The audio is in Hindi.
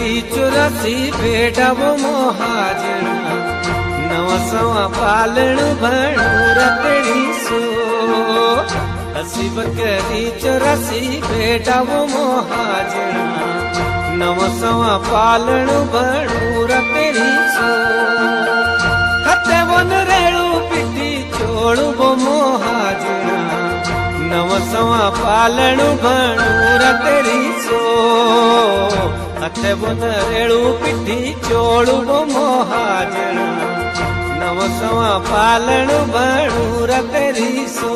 चुरासी भेडवो मोहाजणा नवसवा पालण भणू रतड़ी सो हसी बकरी चुरासी भेडवो मोहाजणा नवसवा पालण भणू रतड़ी सो हते वन रेणु पिठी चोळू बो मोहाजणा नवसवा पालण भणू रतड़ी सो हते वन रेणु पिठी चोळू बो मोहाजणा नवसवा पालण भणू रतड़ी सो।